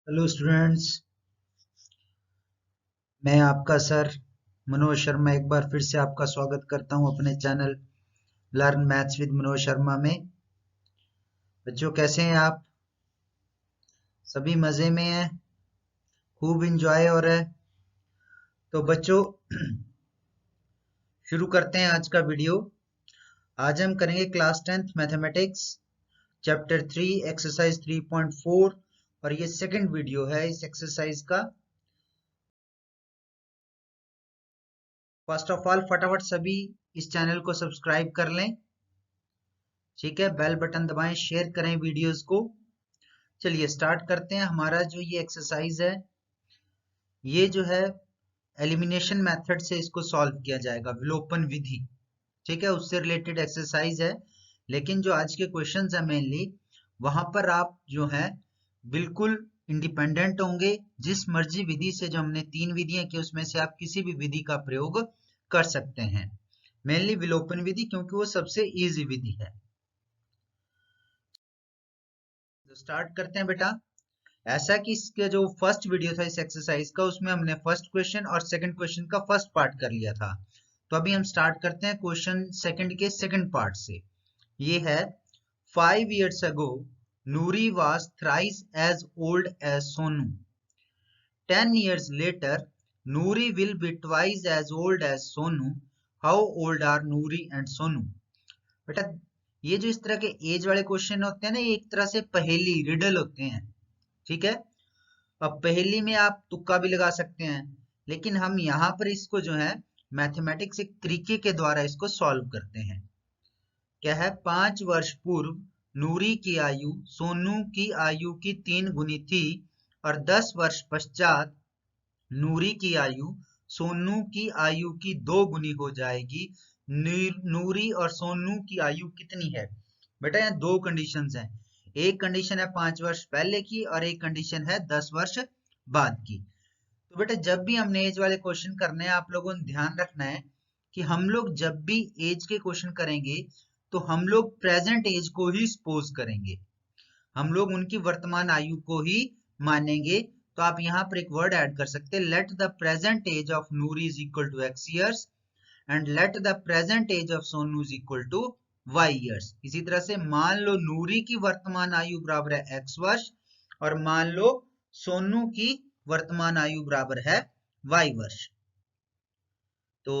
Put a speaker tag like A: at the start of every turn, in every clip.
A: Hello students. मैं आपका sir Manoj Sharma एक बार फिर से आपका स्वागत करता हूं अपने channel learn maths with Manoj Sharma में। बच्चों कैसे हैं आप? सभी मज़े में हैं, खूब इंजॉय हो रहा है। तो बच्चों शुरू करते हैं आज का वीडियो। आज हम करेंगे class 10th mathematics chapter 3 exercise 3.4 और ये सेकंड वीडियो है इस एक्सरसाइज का। फर्स्ट ऑफ ऑल फटाफट सभी इस चैनल को सब्सक्राइब कर लें, ठीक है। बेल बटन दबाएं, शेयर करें वीडियोस को। चलिए स्टार्ट करते हैं। हमारा जो ये एक्सरसाइज है ये जो है एलिमिनेशन मेथड से इसको सॉल्व किया जाएगा, विलोपन विधि, ठीक है। उससे रिलेटेड एक्सरसाइज है, लेकिन जो आज के क्वेश्चंस है मेनली वहां पर आप जो है बिल्कुल इंडिपेंडेंट होंगे। जिस मर्जी विधि से, जो हमने 3 विधियां की उसमें से आप किसी भी विधि का प्रयोग कर सकते हैं। मेनली विलोपन विधि क्योंकि वो सबसे इजी विधि है। तो स्टार्ट करते हैं बेटा। ऐसा कि इसके जो फर्स्ट वीडियो था इस एक्सरसाइज का उसमें हमने फर्स्ट क्वेश्चन और सेकंड क्वेश्चन का फर्स्ट पार्ट कर लिया था। तो अभी हम स्टार्ट करते हैं क्वेश्चन सेकंड के सेकंड पार्ट से। ये है 5 years ago Nuri was thrice as old as Sonu. 10 years later Nuri will be twice as old as Sonu. How old are Nuri and Sonu? बेटा ये जो इस तरह के एज वाले क्वेश्चन होते हैं ना, ये एक तरह से पहेली रिडल होते हैं, ठीक है। अब पहेली में आप तुक्का भी लगा सकते हैं, लेकिन हम यहाँ पर इसको जो है मैथमेटिक्स एक तरीके के द्वारा इसको सॉल्व करते हैं। क्या है? 5 वर्ष पूर्व नूरी की आयु सोनू की आयु की 3 गुनी थी और 10 वर्ष पश्चात नूरी की आयु सोनू की आयु की 2 गुनी हो जाएगी। नूरी और सोनू की आयु कितनी है? बेटा यहाँ दो कंडीशंस हैं। एक कंडीशन है 5 वर्ष पहले की और एक कंडीशन है 10 वर्ष बाद की। तो बेटा जब भी हमने एज वाले क्वेश्चन करने हैं, आप लोगों ने ध्यान रखना है कि हम लोग जब भी एज के क्वेश्चन करेंगे तो हम लोग प्रेजेंट एज को ही सपोज करेंगे, हम लोग उनकी वर्तमान आयु को ही मानेंगे। तो आप यहाँ पर एक वर्ड ऐड कर सकते हैं, let the present age of Noori is equal to x years and let the present age of Sonu is equal to y years। इसी तरह से मान लो नूरी की वर्तमान आयु बराबर है x वर्ष और मान लो सोनू की वर्तमान आयु बराबर है y वर्ष। तो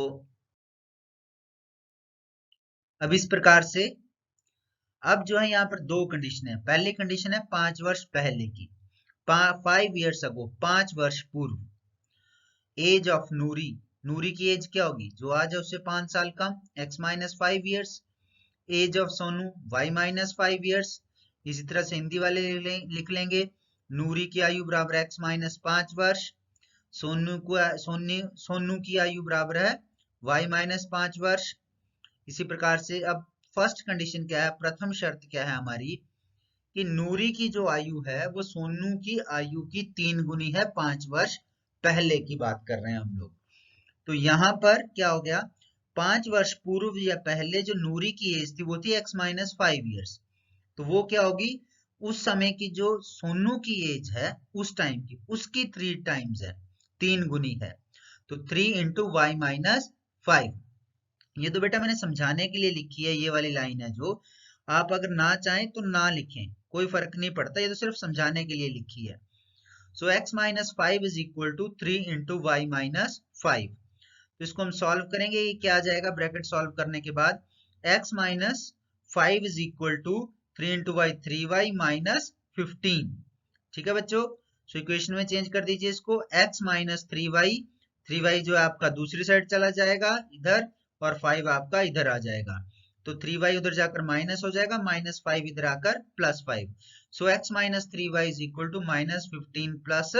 A: अब इस प्रकार से अब जो है यहाँ पर दो कंडीशन है। पहली कंडीशन है 5 वर्ष पहले की, 5 years ago, 5 वर्ष पूर्व। एज ऑफ नूरी, नूरी की एज क्या होगी? जो आज है उससे 5 साल कम, x minus 5 years। Age of Sonu y minus 5 years। इसी तरह से हिंदी वाले लिख लेंगे, नूरी की आयु बराबर x माइनस 5 वर्ष, सोनू की आयु बराबर है y माइनस 5 वर्ष। इसी प्रकार से अब फर्स्ट कंडीशन क्या है, प्रथम शर्त क्या है हमारी, कि नूरी की जो आयु है वो सोनू की आयु की 3 गुनी है। 5 वर्ष पहले की बात कर रहे हैं हम लोग। तो यहाँ पर क्या हो गया, 5 वर्ष पूर्व या पहले जो नूरी की एज थी वो थी x माइनस 5 years। तो वो क्या होगी, उस समय की जो सोनू की एज है उस टाइम की, उसकी 3 टाइम्स है, 3 गुनी है। तो 3 इंटू वाई माइनस 5। ये तो बेटा मैंने समझाने के लिए लिखी है, ये वाली लाइन है जो आप अगर ना चाहें तो ना लिखें, कोई फर्क नहीं पड़ता, ये तो सिर्फ समझाने के लिए लिखी है। So x minus 5 is equal to 3 into y minus 5। तो इसको हम सॉल्व करेंगे, ये क्या आ जाएगा ब्रैकेट सॉल्व करने के बाद, x minus 5 is equal to 3 into y 3y minus 15। ठीक है बच्चों, सो इक्वेशन में चेंज कर दीजिए इसको, x माइनस 3y, 3y जो है आपका दूसरी साइड चला जाएगा इधर और 5 आपका इधर आ जाएगा। तो 3y उधर जाकर माइनस हो जाएगा, माइनस 5 इधर आकर plus 5। So x minus 3y is equal to minus 15 plus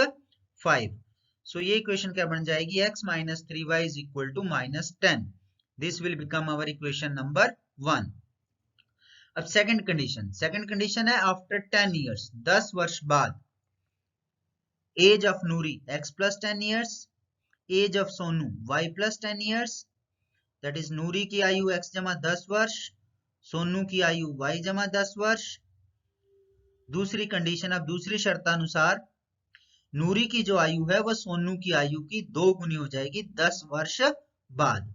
A: 5। So ये इक्वेशन क्या बन जाएगी, x minus 3y is equal to minus 10। This will become our equation number 1। अब सेकंड कंडीशन है आफ्टर 10 years, 10 वर्ष बाद, age of Noori x plus 10 years, age of Sonu y plus 10 years, that is Noori की आयु x जमा 10 वर्ष, सोनू की आयु y जमा 10 वर्ष। दूसरी कंडीशन, अब दूसरी शर्तानुसार नूरी की जो आयु है वह सोनू की आयु की 2 गुनी हो जाएगी 10 वर्ष बाद।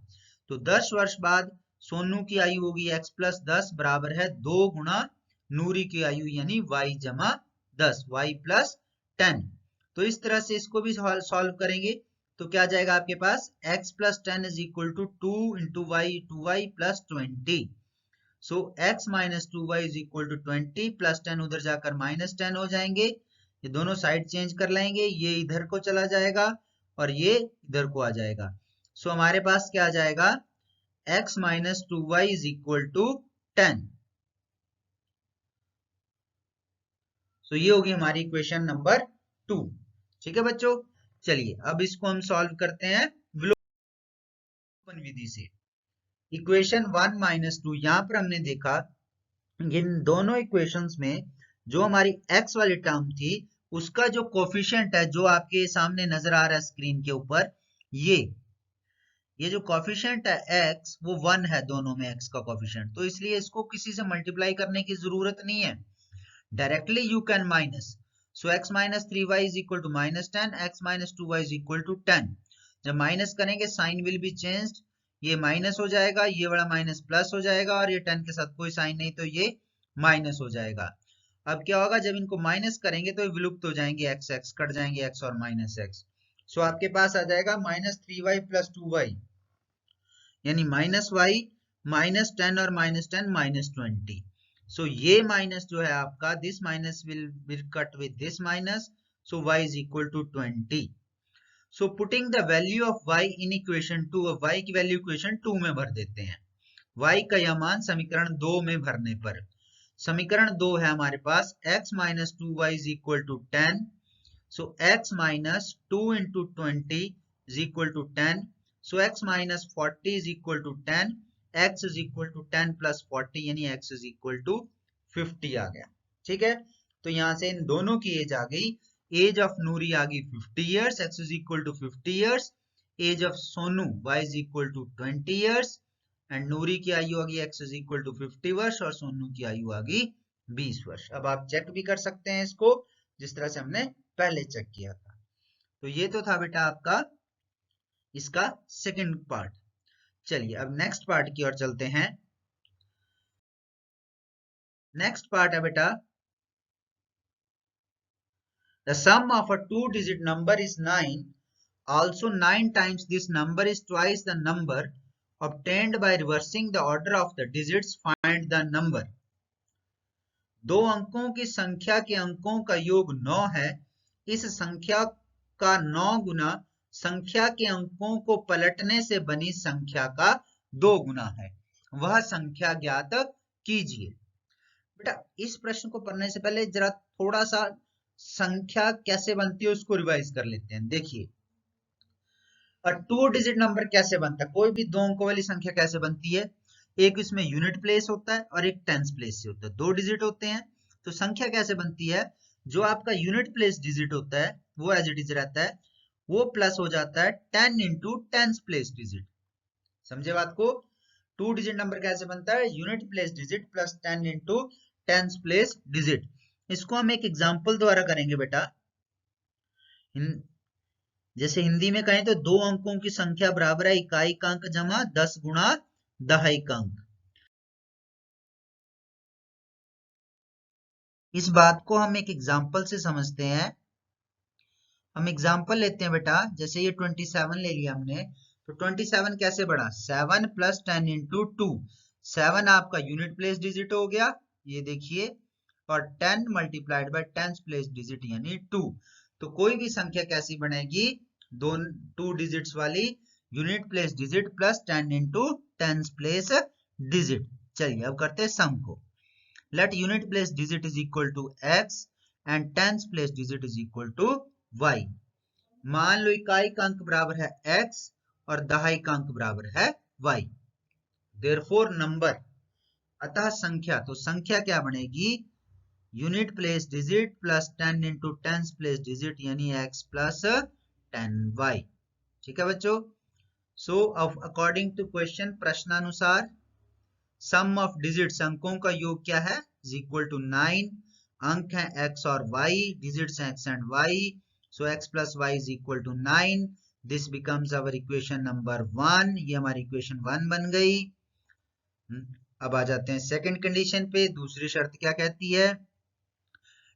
A: तो 10 वर्ष बाद सोनू की आयु होगी x प्लस 10 बराबर है 2 गुना नूरी की आयु यानी y जमा 10 y प्लस 10। तो इस तरह से इसको भी सॉल्व करेंगे तो क्या जाएगा आपके पास x plus 10 is equal to 2 into y plus 20। So x minus 2y is equal to 20 plus 10 उधर जाकर माइनस 10 हो जाएंगे। ये दोनों साइड चेंज कर लेंगे, ये इधर को चला जाएगा और ये इधर को आ जाएगा। सो हमारे पास क्या आ जाएगा x minus 2y is equal to 10। So ये होगी हमारी इक्वेशन नंबर 2। ठीक है बच्चों, चलिए अब इसको हम सॉल्व करते हैं विलोपन विधि से। इक्वेशन 1 माइनस 2, यहां पर हमने देखा इन दोनों इक्वेशंस में जो हमारी x वाली टर्म थी उसका जो कोफिशिएंट है जो आपके सामने नजर आ रहा है स्क्रीन के ऊपर, ये जो कोफिशिएंट है x वो 1 है दोनों में x का कोफिशिएंट, तो इसलिए इसको किसी से मल्टीप्लाई करने की जरूरत नहीं है, directly you can minus. So x minus 3y is equal to minus 10, x minus 2y is equal to 10। जब माइनस करेंगे साइन विल बी चेंज्ड, ये माइनस हो जाएगा, ये वाला माइनस प्लस हो जाएगा और ये 10 के साथ कोई साइन नहीं तो ये माइनस हो जाएगा। अब क्या होगा जब इनको माइनस करेंगे तो विलुप्त हो जाएंगे, एक्स एक्स कट जाएंगे, एक्स और माइनस एक्स। सो आपके पास आ जाएगा माइनस 3y प्लस 2y यानी माइनस वाई माइनस 10 और माइनस 10 माइनस 20। सो ये माइनस जो है आपका this minus will cut with this minus, so y is equal to 20। So putting the value of y in equation 2, y की value equation 2 में भर देते हैं। y का यह मान समीकरण 2 में भरने पर, समीकरण 2 है हमारे पास x minus 2y is equal to 10। So x minus 2 into 20 is equal to 10। So x minus 40 is equal to 10, x is equal to 10 plus 40 यानी x इज इक्वल टू 50 आ गया। ठीक है, तो यहां से इन दोनों की एज आ गई, एज ऑफ नूरी आ गई 50 years, x is equal to 50 years। Age of Sonu y is equal to 20 years and Noori की आयु आ गई x इज इक्वल टू 50 वर्ष और सोनू की आयु आ गई 20 वर्ष। अब आप चेक भी कर सकते हैं इसको जिस तरह से हमने पहले चेक किया था। तो ये तो था बेटा आपका इसका सेकंड पार्ट। चलिए अब नेक्स्ट पार्ट की ओर चलते हैं। नेक्स्ट पार्ट है बेटा the sum of a two-digit number is 9. Also 9 times this number is twice the number obtained by reversing the order of the digits. Find the number. दो अंकों की संख्या के अंकों का योग 9 है। इस संख्या का 9 गुना संख्या के अंकों को पलटने से बनी संख्या का 2 गुना है, वह संख्या ज्ञात कीजिए। बेटा इस प्रश्न को पढ़ने से पहले जरा थोड़ा सा संख्या कैसे बनती है उसको रिवाइज कर लेते हैं। देखिए और 2 डिजिट नंबर कैसे बनता है, कोई भी दो अंकों वाली संख्या कैसे बनती है, एक इसमें यूनिट प्लेस होता है और एक टेंस प्लेस से होता है, 2 डिजिट होते हैं। तो संख्या कैसे बनती है, जो आपका यूनिट प्लेस डिजिट होता है वो एज इट इज रहता है, वो प्लस हो जाता है 10 इंटू टेंस प्लेस डिजिट। समझे बात को, 2 डिजिट नंबर कैसे बनता है, unit place digit plus 10 into tens place digit. इसको हम एक एग्जाम्पल द्वारा करेंगे बेटा। जैसे हिंदी में कहें तो दो अंकों की संख्या बराबर है इकाई का अंक जमा 10 गुणा दहाई का अंक। इस बात को हम एक एग्जाम्पल से समझते हैं। हम एग्जाम्पल लेते हैं बेटा, जैसे ये 27 ले लिया हमने, तो 27 कैसे बढ़ा, 7 प्लस 10 इंटू 2। 7 आपका यूनिट प्लेस डिजिट हो गया, ये देखिए, और 10 multiplied by tense place digit यानी 2। तो कोई भी संख्या कैसी बनेगी, दो 2 डिजिट्स वाली, unit place digit plus 10 into tens place digit. चलिए अब करते हैं सम को। Let unit place digit is equal to x and tens place digit is equal to y। मान लो इकाई का अंक बराबर है x और दहाई का अंक बराबर है y। देयरफॉर नंबर, अतः संख्या, तो संख्या क्या बनेगी, unit place digit plus 10 into tens place digit यानी x प्लस 10y। ठीक है बच्चों। सो अकॉर्डिंग टू क्वेश्चन, प्रश्नानुसार सम ऑफ डिजिट्स, अंकों का योग क्या है, इज इक्वल टू 9। अंक है x और y, डिजिट्स हैं x and y। So x plus y is equal to 9. This becomes our equation number 1. ये हमारी इक्वेशन 1 बन गई. अब आ जाते हैं सेकंड कंडीशन पे. दूसरी शर्त क्या कहती है?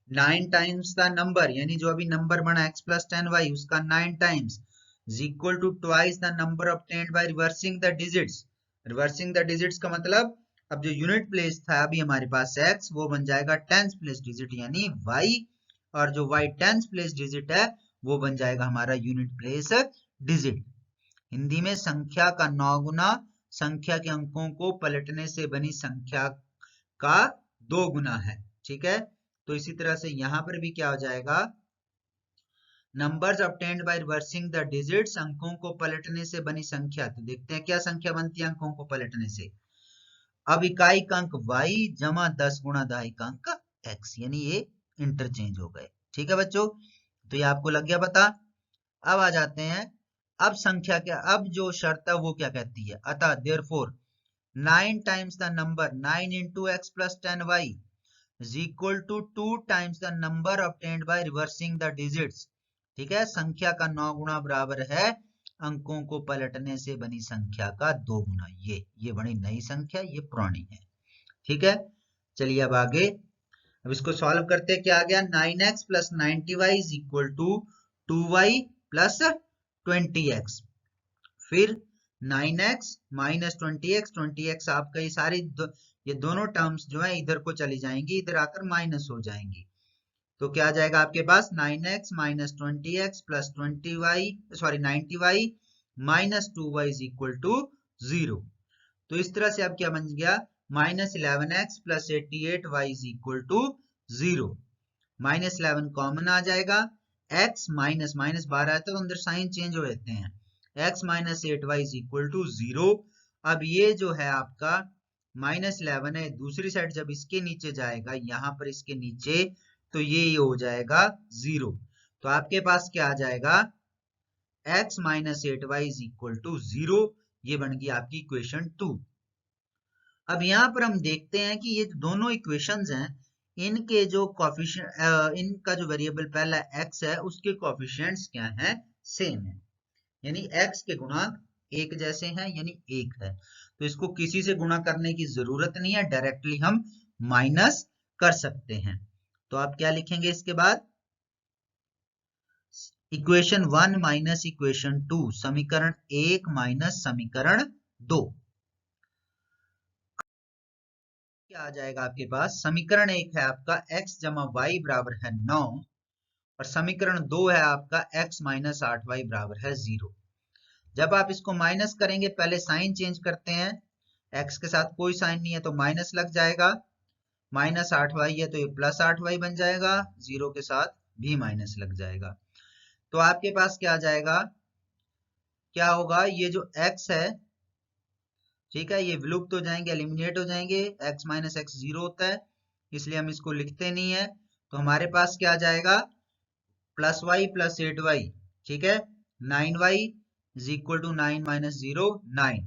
A: 9 टाइम्स द नंबर, यानी जो अभी नंबर बना x प्लस 10y उसका 9 times is equal to twice the number obtained by reversing the digits. Reversing the digits का मतलब अब जो यूनिट प्लेस था अभी हमारे पास x, वो बन जाएगा टेंथ प्लेस डिजिट यानी y, और जो y टेंथ प्लेस डिजिट है वो बन जाएगा हमारा यूनिट प्लेस डिजिट. हिंदी में संख्या का 9 गुना संख्या के अंकों को पलटने से बनी संख्या का 2 गुना है. ठीक है, तो इसी तरह से यहां पर भी क्या हो जाएगा? Numbers obtained by reversing the digits, अंकों को पलटने से बनी संख्या. तो देखते हैं क्या संख्या बनती है अंकों को पलटने से. अब इकाई अंक y जमा 10 गुणा दहाई अंक x, यानी ये इंटरचेंज हो गए. ठीक है बच्चों, तो ये आपको लग गया पता. अब आ जाते हैं, अब संख्या क्या, अब जो शर्त है वो क्या कहती है? अतः therefore 9 times the number 9 into x plus 10y is equal to 2 times the number obtained by reversing the digits. ठीक है, संख्या का 9 गुना बराबर है अंकों को पलटने से बनी संख्या का 2 गुना. ये बड़ी नई संख्या, ये पुरानी है. ठीक है, चलिए अब आगे. अब इसको सॉल्व करते हैं. क्या आ गया? 9x plus 90y is equal to 2y plus 20x. फिर 9x माइनस 20x आपका ये सारी ये दोनों टर्म्स जो है इधर को चली जाएंगी, इधर आकर माइनस हो जाएंगी. तो क्या आ जाएगा आपके पास? 9x minus 20x plus 90y minus 2y is equal to 0. तो इस तरह से अब क्या बन गया? Minus 11x plus 88y is equal to 0. Minus 11 common आ जाएगा. x माइनस माइनस 12 है तो अंदर साइन चेंज हो जाते हैं. x minus 8y is equal to 0. अब ये जो है आपका माइनस 11 है, दूसरी साइड जब इसके नीचे जाएगा, यहां पर इसके नीचे, तो ये हो जाएगा 0. तो आपके पास क्या आ जाएगा? x minus 8y is equal to 0. ये बन गई आपकी इक्वेशन 2. अब यहां पर हम देखते हैं कि ये दोनों इक्वेशंस हैं, इनके जो कोफिशिएंट, इनका जो वेरिएबल पहला x है उसके कोफिशिएंट्स क्या हैं? सेम है, यानी x के गुणांक एक जैसे हैं, यानी 1 है. तो इसको किसी से गुणा करने की जरूरत नहीं है, डायरेक्टली हम माइनस कर सकते हैं. तो आप क्या लिखेंगे इसके बाद? इक्वेशन 1 माइनस इक्वेशन 2, समीकरण 1 माइनस समीकरण 2. क्या आ जाएगा आपके पास? समीकरण 1 है आपका x जमा वाई बराबर है 9, और समीकरण 2 है आपका x माइनस 8y बराबर है 0. जब आप इसको माइनस करेंगे, पहले साइन चेंज करते हैं. x के साथ कोई साइन नहीं है तो माइनस लग जाएगा. माइनस 8y है तो ये प्लस 8y बन जाएगा, 0 के साथ भी माइनस लग जाएगा. तो आपके पास क्या आ जाएगा? क्या होगा? ये जो x है, ठीक है, ये विलुप्त हो जाएंगे, एलिमिनेट हो जाएंगे. x माइनस एक्स 0 होता है, इसलिए हम इसको लिखते नहीं है. तो हमारे पास क्या आ जाएगा? Plus y plus 8y. ठीक है, 9y is equal to 9 minus 0 9.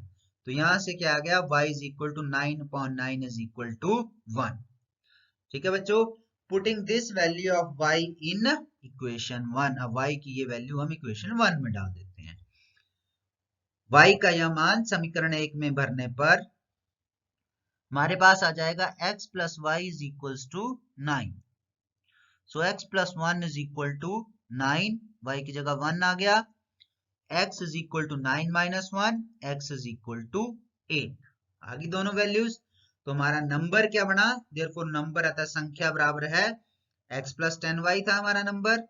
A: तो यहां से क्या आ गया? y is equal to 9 upon 9 is equal to 1. ठीक है बच्चों, putting this value of y in equation 1. अब y की ये वैल्यू हम इक्वेशन 1 में डाल देते हैं. y का यह मान समीकरण 1 में भरने पर हमारे पास आ जाएगा x plus y is equal to 9. So x plus 1 is equal to 9. y की जगह 1 आ गया. x is equal to 9 minus 1, x is equal to 8. आ गई दोनों वैल्यूज. तो हमारा नंबर क्या बना? देयरफॉर नंबर आता संख्या बराबर है x प्लस 10y था हमारा नंबर.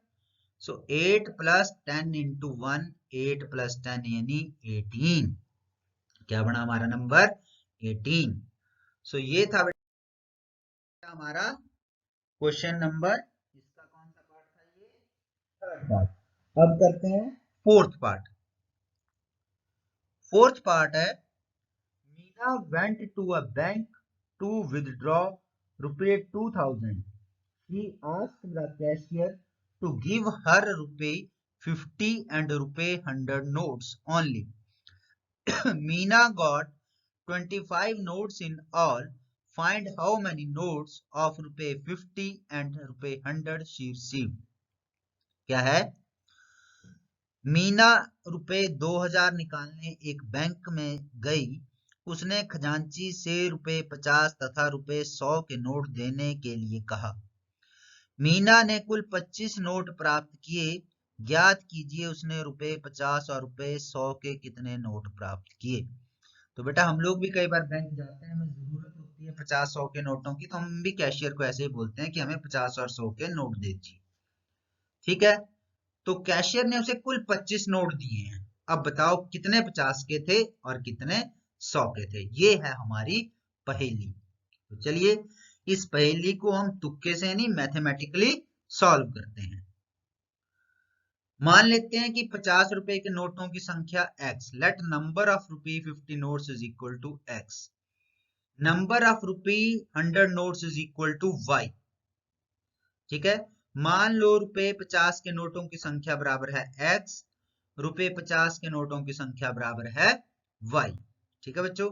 A: सो 8 प्लस 10 इंटू 1, 8 प्लस 10 यानी 18. क्या बना हमारा नंबर? 18. सो ये था हमारा क्वेश्चन नंबर, इसका कौन सा पार्ट था? ये थर्ड पार्ट. अब करते हैं फोर्थ पार्ट. फोर्थ पार्ट है, Meena went to a bank to withdraw रुपये 2000. She asked the cashier to give her rupee 50 and rupee 100 notes only. Meena got 25 notes in all. Find how many notes of rupee 50 and rupee 100 she received. क्या है? मीना रुपए 2000 निकालने एक bank में गई। उसने खजांची से रुपए 50 तथा रुपए 100 के नोट देने के लिए कहा। मीना ने कुल 25 नोट प्राप्त किए। ज्ञात कीजिए उसने रुपए 50 और रुपए 100 के कितने नोट प्राप्त किए। तो बेटा हम लोग भी कई बार बैंक जाते हैं, हमें जरूरत होती है 50-100 के नोटों की, तो हम भी कैशियर को ऐसे ही बोलते हैं कि हमें 50 और 100 के नोट दीजिए। ठीक है, तो कैशियर ने उसे कुल 25 नोट दिए हैं। अब बताओ कितने 50 के थे और कितने 100 के थे। ये है हमारी पहेली। तो चलिए इस पहेली को हम तुक्के से नहीं मैथमेटिकली सॉल्व करते हैं। मान लेते हैं कि 50 रुपए के नोटों की संख्या x। Let number of rupee 50 notes is equal to x। Number of rupee 100 notes is equal to y। ठीक है, मान लो रुपए 50 के नोटों की संख्या बराबर है x, रुपए 50 के नोटों की संख्या बराबर है y। ठीक है बच्चों,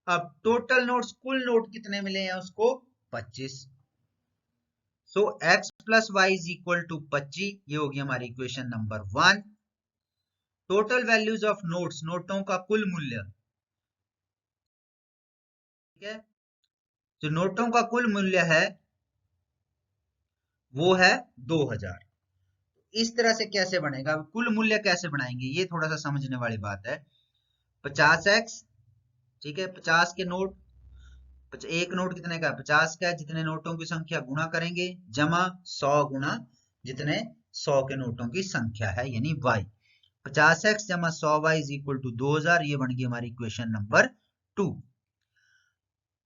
A: अब टोटल नोट्स, कुल नोट कितने मिले हैं उसको 25। So x plus y is equal to 25। ये होगी हमारी equation number 1। Total values of notes, नोटों का कुल मूल्य। ठीक है, जो नोटों का कुल मूल्य है वो है 2000। इस तरह से कैसे बनेगा, कुल मूल्य कैसे बनाएंगे, ये थोड़ा सा समझने वाली बात है। 50x, ठीक है, 50 के नोट, एक नोट कितने का 50 का है, जितने नोटों की संख्या गुणा करेंगे, जमा 100 गुणा जितने 100 के नोटों की संख्या है यानी y। 50x जमा 100y इज इक्वल टू 2000। ये बन गई हमारी इक्वेशन नंबर 2।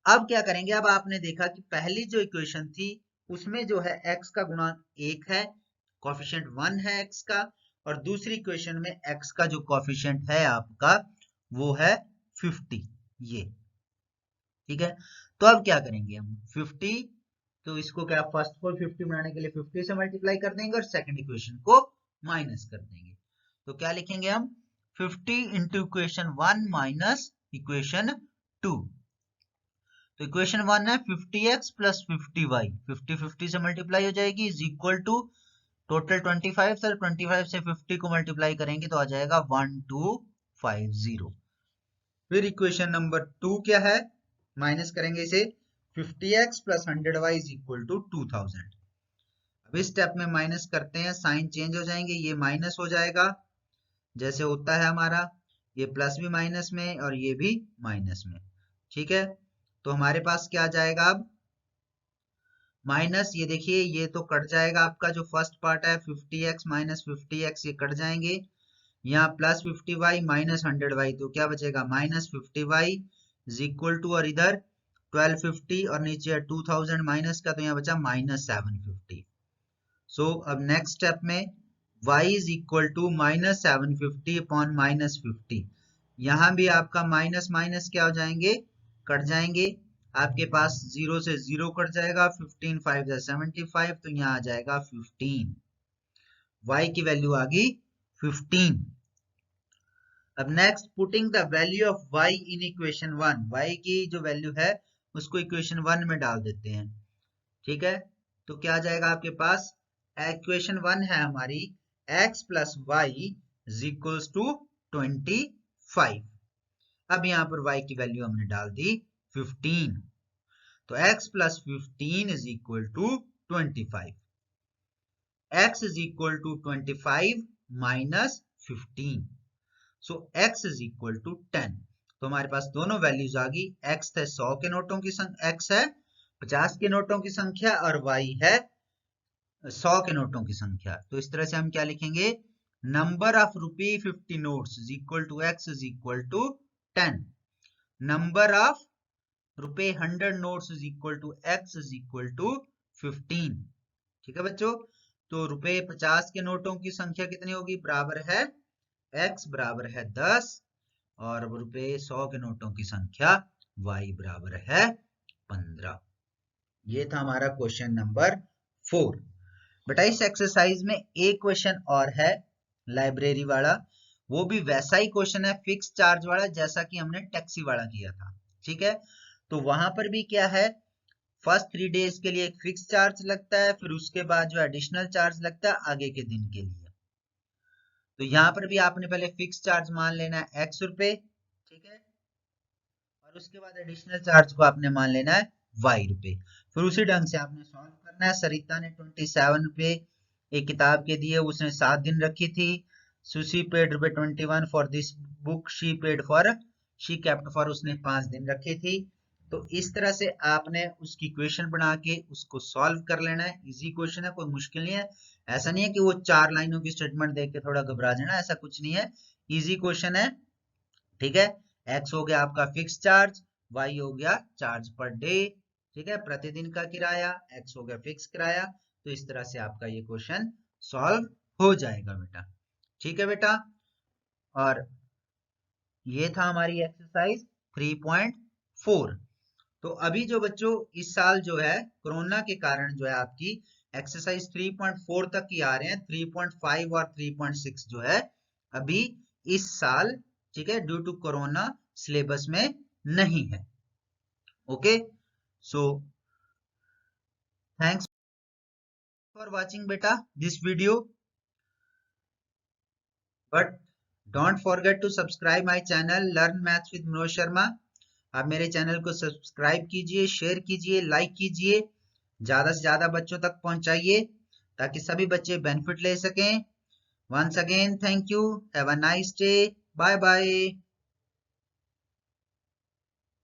A: अब क्या करेंगे, अब आपने देखा कि पहली जो इक्वेशन थी उसमें जो है x का गुणा 1 है, कॉफिशिएंट 1 है x का, और दूसरी इक्वेशन में x का जो कॉफिशिएंट है आपका वो है 50। ये ठीक है, तो अब क्या करेंगे हम 50, तो इसको क्या फर्स्ट को 50 बनाने के लिए 50 से मल्टीप्लाई कर देंगे और सेकंड इक्वेशन को माइनस कर देंगे। तो क्या लिखेंगे हम 50 इंटू इक्वेशन 1 माइनस इक्वेशन 2। तो इक्वेशन 1 है 50x प्लस 50y, 50 से मल्टीप्लाई हो जाएगी is equal to total 25 sir, 25 से 50 को मल्टीप्लाई करेंगे तो आ जाएगा 1250। फिर इक्वेशन नंबर 2 क्या है, माइनस करेंगे इसे, 50x plus 100y is equal to 2000। अब इस स्टेप में माइनस करते हैं, साइन चेंज हो जाएंगे, ये माइनस हो जाएगा जैसे होता है हमारा, ये प्लस भी माइनस में और ये भी माइनस में। ठीक है, तो हमारे पास क्या आ जाएगा अब माइनस, ये देखिए ये तो कट जाएगा आपका जो फर्स्ट पार्ट है 50x माइनस 50x, ये कट जाएंगे। यहाँ प्लस 50y माइनस 100y, तो क्या बचेगा minus 50y is equal to, और इधर 1250 और नीचे है 2000 माइनस का, तो यहाँ बचा माइनस 750। सो अब नेक्स्ट स्टेप में y is equal to minus 750 upon minus 50। यहाँ भी आपका माइनस माइनस क्या हो जाएंगे, कट जाएंगे, आपके पास 0 से 0 कट जाएगा, 15 5 75, तो यहाँ आ जाएगा 15। y की वैल्यू आ गई 15। अब next putting the value of y in equation 1, y की जो वैल्यू है उसको इक्वेशन 1 में डाल देते हैं। ठीक है, तो क्या आ जाएगा आपके पास, इक्वेशन 1 है हमारी x plus y is equals to 25। अब यहाँ पर y की वैल्यू हमने डाल दी 15, तो x प्लस 15 is equal to 25। x is equal to 25 minus 15, so x is equal to 10। तो हमारे पास दोनों वैल्यूज आ गई, x है 100 के नोटों की संख्या, x है 50 के नोटों की संख्या और y है 100 के नोटों की संख्या। तो इस तरह से हम क्या लिखेंगे, number of rupee 50 notes is equal to x is equal to 10। Number of रुपए 100 notes is equal to x is equal to 15। ठीक है बच्चों, तो रुपए 50 के नोटों की संख्या कितनी होगी, बराबर है x बराबर है 10, और रुपए 100 के नोटों की संख्या y बराबर है 15। ये था हमारा क्वेश्चन नंबर 4। बेटा इस एक्सरसाइज में एक क्वेश्चन और है लाइब्रेरी वाला, वो भी वैसा ही क्वेश्चन है फिक्स चार्ज वाला जैसा कि हमने टैक्सी वाला किया था। ठीक है, तो वहां पर भी क्या है, फर्स्ट 3 डेज के लिए एक फिक्स चार्ज लगता है, फिर उसके बाद जो एडिशनल चार्ज लगता है आगे के दिन के लिए। तो यहाँ पर भी आपने पहले फिक्स चार्ज मान लेना है x रुपए, ठीक है, और उसके बाद एडिशनल चार्ज को आपने मान लेना है y रुपए। फिर उसी ढंग से आपने सॉल्व करना है। सरिता ने 27 रुपए एक किताब के दिए, उसने 7 दिन रखी थी। सुशी पेड रुपए 21 for this book, she kept for, उसने 5 दिन रखी थी। तो इस तरह से आपने उसकी इक्वेशन बना के उसको सॉल्व कर लेना है। इजी क्वेश्चन है, कोई मुश्किल नहीं है। ऐसा नहीं है कि वो 4 लाइनों की स्टेटमेंट देख के थोड़ा घबरा जाना, ऐसा कुछ नहीं है। इजी क्वेश्चन है, ठीक है। एक्स हो गया आपका फिक्स चार्ज, वाई हो गया चार्ज पर डे, ठीक है, प्रतिदिन का किराया, एक्स हो गया फिक्स किराया। तो इस तरह से आपका ये क्वेश्चन सॉल्व हो जाएगा बेटा, ठीक है बेटा। और ये था हमारी एक्सरसाइज 3.4। तो अभी जो बच्चों इस साल जो है कोरोना के कारण जो है आपकी एक्सरसाइज 3.4 तक की आ रहे हैं, 3.5 और 3.6 जो है अभी इस साल, ठीक है, ड्यू टू कोरोना सिलेबस में नहीं है। Okay, so thanks for watching बेटा this video, but don't forget to subscribe my channel learn maths with Manoj Sharma. आप मेरे चैनल को सब्सक्राइब कीजिए, शेयर कीजिए, लाइक कीजिए, ज्यादा से ज्यादा बच्चों तक पहुंचाइए ताकि सभी बच्चे बेनिफिट ले सकें। Once again thank you, have a nice day, bye bye.